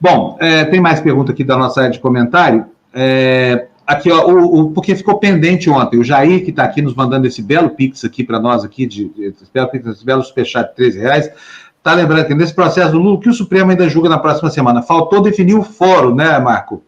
Bom, tem mais pergunta aqui da nossa área de comentário. Aqui, ó, porque ficou pendente ontem, o Jair, que está aqui nos mandando esse belo Pix aqui para nós, aqui, esse belo superchat de R$13, está lembrando que nesse processo do Lula, que o Supremo ainda julga na próxima semana. Faltou definir o fórum, né, Marco?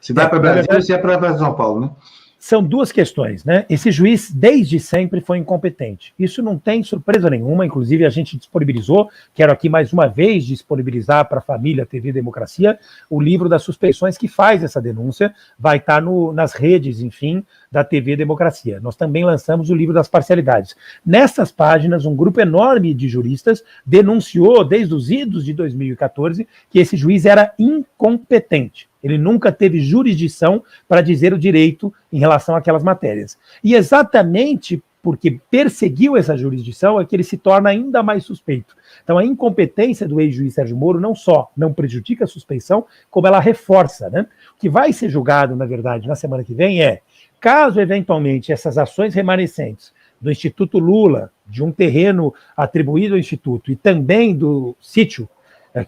Se vai para Brasília ou se é para São Paulo, né? São duas questões, né? Esse juiz, desde sempre, foi incompetente. Isso não tem surpresa nenhuma, inclusive a gente disponibilizou, quero aqui mais uma vez disponibilizar para a família TV Democracia, o livro das suspeições que faz essa denúncia, vai estar nas redes, enfim, da TV Democracia. Nós também lançamos o livro das parcialidades. Nessas páginas, um grupo enorme de juristas denunciou, desde os idos de 2014, que esse juiz era incompetente. Ele nunca teve jurisdição para dizer o direito em relação àquelas matérias. E exatamente porque perseguiu essa jurisdição é que ele se torna ainda mais suspeito. Então a incompetência do ex-juiz Sérgio Moro não só não prejudica a suspeição, como ela reforça, né? O que vai ser julgado, na verdade, na semana que vem caso eventualmente essas ações remanescentes do Instituto Lula, de um terreno atribuído ao Instituto e também do sítio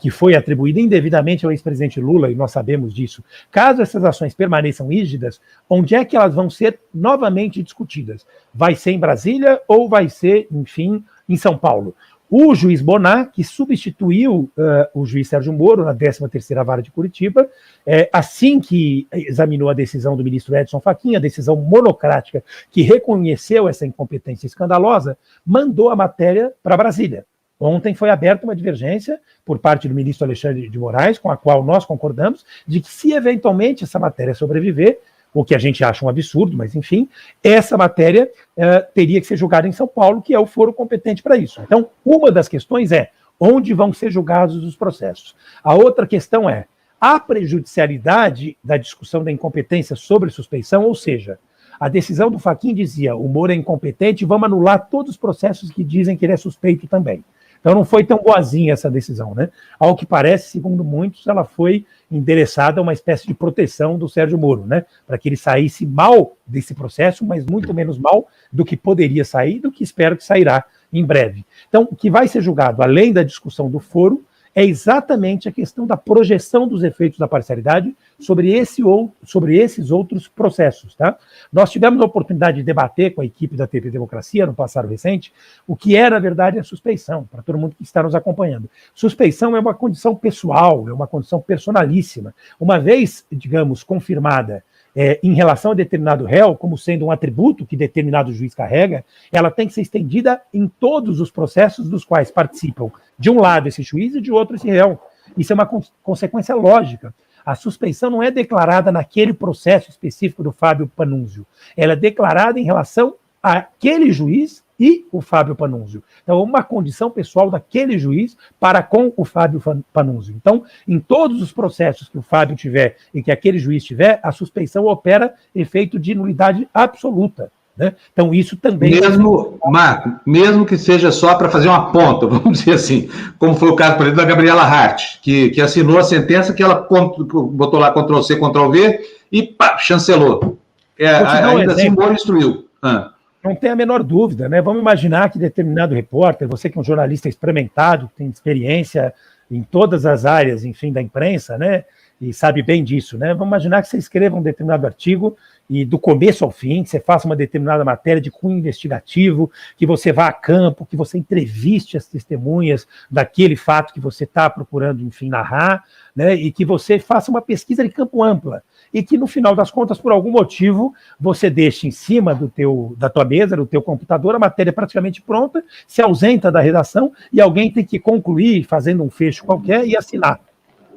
que foi atribuída indevidamente ao ex-presidente Lula, e nós sabemos disso, caso essas ações permaneçam rígidas, onde é que elas vão ser novamente discutidas? Vai ser em Brasília ou vai ser, enfim, em São Paulo? O juiz Bonar, que substituiu o juiz Sérgio Moro na 13ª Vara de Curitiba, assim que examinou a decisão do ministro Edson Fachin, a decisão monocrática que reconheceu essa incompetência escandalosa, mandou a matéria para Brasília. Ontem foi aberta uma divergência por parte do ministro Alexandre de Moraes, com a qual nós concordamos, de que se eventualmente essa matéria sobreviver, o que a gente acha um absurdo, mas enfim, essa matéria teria que ser julgada em São Paulo, que é o foro competente para isso. Então, uma das questões é onde vão ser julgados os processos. A outra questão é a prejudicialidade da discussão da incompetência sobre suspeição, ou seja, a decisão do Fachin dizia o Moro é incompetente, vamos anular todos os processos que dizem que ele é suspeito também. Então não foi tão boazinha essa decisão, né? Ao que parece, segundo muitos, ela foi endereçada a uma espécie de proteção do Sérgio Moro, né? Para que ele saísse mal desse processo, mas muito menos mal do que poderia sair, do que espero que sairá em breve. Então, o que vai ser julgado, além da discussão do foro, é exatamente a questão da projeção dos efeitos da parcialidade sobre esses outros processos. Tá? Nós tivemos a oportunidade de debater com a equipe da TV Democracia, no passado recente, o que é, na verdade, a suspeição, para todo mundo que está nos acompanhando. Suspeição é uma condição pessoal, é uma condição personalíssima. Uma vez, digamos, confirmada em relação a determinado réu, como sendo um atributo que determinado juiz carrega, ela tem que ser estendida em todos os processos dos quais participam, de um lado esse juiz e de outro esse réu. Isso é uma consequência lógica. A suspeição não é declarada naquele processo específico do Fábio Panunzio. Ela é declarada em relação àquele juiz e o Fábio Panunzio. Então, uma condição pessoal daquele juiz para com o Fábio Panunzio. Então, em todos os processos que o Fábio tiver e que aquele juiz tiver, a suspeição opera efeito de nulidade absoluta. Né? Então, isso também... Marco, mesmo que seja só para fazer uma ponta, vamos dizer assim, como foi o caso, por exemplo, da Gabriela Hart, que assinou a sentença que ela botou lá Ctrl-C, Ctrl-V e pá, chancelou. Ainda assim, Moro instruiu. Não tem a menor dúvida, né? Vamos imaginar que determinado repórter, você que é um jornalista experimentado, tem experiência em todas as áreas, enfim, da imprensa, né? E sabe bem disso, né? Vamos imaginar que você escreva um determinado artigo e do começo ao fim, que você faça uma determinada matéria de cunho investigativo, que você vá a campo, que você entreviste as testemunhas daquele fato que você está procurando, enfim, narrar, né? E que você faça uma pesquisa de campo ampla. E que, no final das contas, por algum motivo, você deixa em cima da tua mesa, do teu computador, a matéria praticamente pronta, se ausenta da redação e alguém tem que concluir fazendo um fecho qualquer e assinar.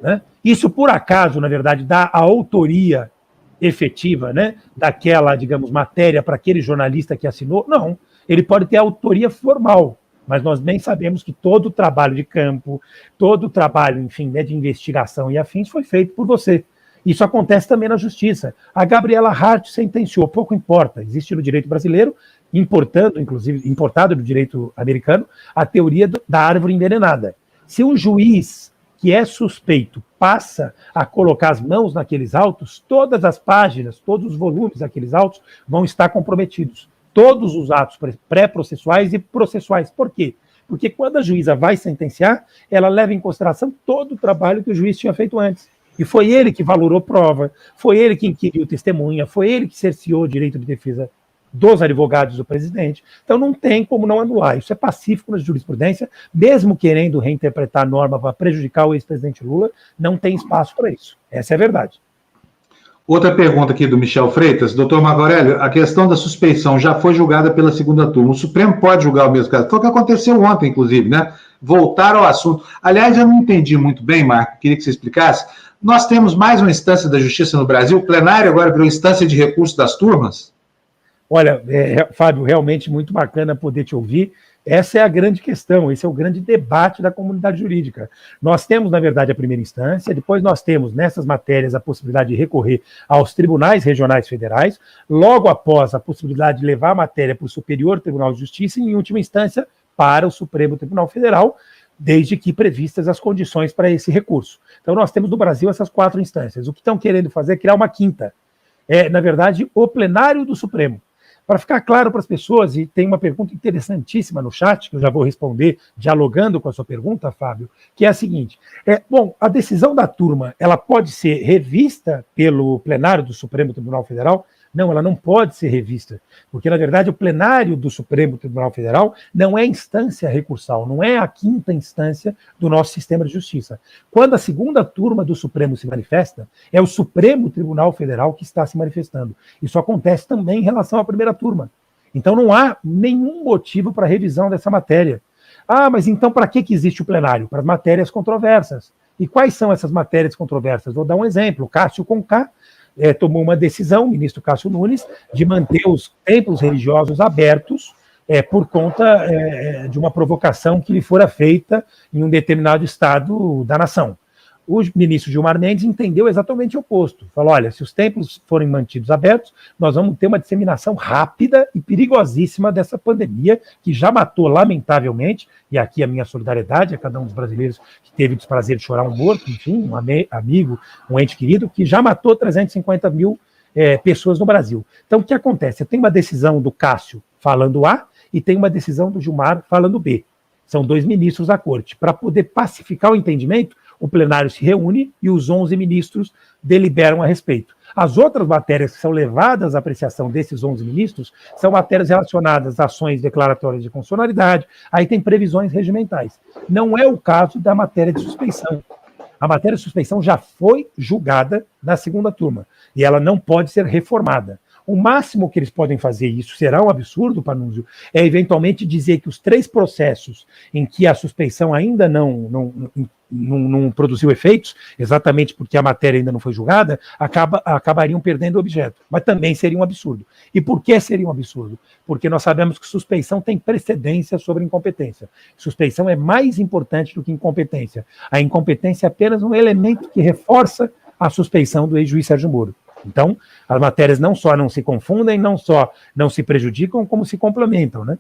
Né? Isso, por acaso, na verdade, dá a autoria efetiva, né, daquela, digamos, matéria para aquele jornalista que assinou? Não. Ele pode ter autoria formal, mas nós nem sabemos que todo o trabalho de campo, todo o trabalho, enfim, né, de investigação e afins foi feito por você. Isso acontece também na justiça. A Gabriela Hart sentenciou, pouco importa, existe no direito brasileiro, importado do direito americano, a teoria da árvore envenenada. Se um juiz que é suspeito passa a colocar as mãos naqueles autos, todas as páginas, todos os volumes daqueles autos vão estar comprometidos. Todos os atos pré-processuais e processuais. Por quê? Porque quando a juíza vai sentenciar, ela leva em consideração todo o trabalho que o juiz tinha feito antes. E foi ele que valorou prova, foi ele que inquiriu testemunha, foi ele que cerceou o direito de defesa dos advogados do presidente. Então não tem como não anular. Isso é pacífico na jurisprudência, mesmo querendo reinterpretar a norma para prejudicar o ex-presidente Lula, não tem espaço para isso. Essa é a verdade. Outra pergunta aqui do Michel Freitas. Doutor Marco Aurélio, a questão da suspeição já foi julgada pela segunda turma. O Supremo pode julgar o mesmo caso? Foi o que aconteceu ontem, inclusive, né? Voltar ao assunto. Aliás, eu não entendi muito bem, Marco, queria que você explicasse. Nós temos mais uma instância da justiça no Brasil? O plenário agora virou instância de recurso das turmas? Olha, Fábio, realmente muito bacana poder te ouvir. Essa é a grande questão, esse é o grande debate da comunidade jurídica. Nós temos, na verdade, a primeira instância, depois nós temos, nessas matérias, a possibilidade de recorrer aos tribunais regionais federais, logo após a possibilidade de levar a matéria para o Superior Tribunal de Justiça e, em última instância, para o Supremo Tribunal Federal, desde que previstas as condições para esse recurso. Então, nós temos no Brasil essas 4 instâncias. O que estão querendo fazer é criar uma quinta. Na verdade, o plenário do Supremo. Para ficar claro para as pessoas, e tem uma pergunta interessantíssima no chat, que eu já vou responder, dialogando com a sua pergunta, Fábio, que é a seguinte. A decisão da turma, ela pode ser revista pelo plenário do Supremo Tribunal Federal? Não, ela não pode ser revista, porque, na verdade, o plenário do Supremo Tribunal Federal não é instância recursal, não é a quinta instância do nosso sistema de justiça. Quando a segunda turma do Supremo se manifesta, é o Supremo Tribunal Federal que está se manifestando. Isso acontece também em relação à primeira turma. Então, não há nenhum motivo para revisão dessa matéria. Ah, mas então para que existe o plenário? Para as matérias controversas. E quais são essas matérias controversas? Vou dar um exemplo. Cássio Conká tomou uma decisão, o ministro Cássio Nunes, de manter os templos religiosos abertos por conta de uma provocação que lhe fora feita em um determinado estado da nação. O ministro Gilmar Mendes entendeu exatamente o oposto. Falou, olha, se os templos forem mantidos abertos, nós vamos ter uma disseminação rápida e perigosíssima dessa pandemia, que já matou, lamentavelmente, e aqui a minha solidariedade a cada um dos brasileiros que teve o desprazer de chorar um morto, enfim, um amigo, um ente querido, que já matou 350 mil pessoas no Brasil. Então, o que acontece? Tem uma decisão do Cássio falando A e tem uma decisão do Gilmar falando B. São 2 ministros da corte. Para poder pacificar o entendimento, o plenário se reúne e os 11 ministros deliberam a respeito. As outras matérias que são levadas à apreciação desses 11 ministros são matérias relacionadas a ações declaratórias de constitucionalidade, aí tem previsões regimentais. Não é o caso da matéria de suspeição. A matéria de suspeição já foi julgada na segunda turma e ela não pode ser reformada. O máximo que eles podem fazer, e isso será um absurdo, Panunzio, é eventualmente dizer que os 3 processos em que a suspeição ainda não produziu efeitos, exatamente porque a matéria ainda não foi julgada, acabariam perdendo o objeto. Mas também seria um absurdo. E por que seria um absurdo? Porque nós sabemos que suspeição tem precedência sobre incompetência. Suspeição é mais importante do que incompetência. A incompetência é apenas um elemento que reforça a suspeição do ex-juiz Sérgio Moro. Então, as matérias não só não se confundem, não só não se prejudicam, como se complementam, né?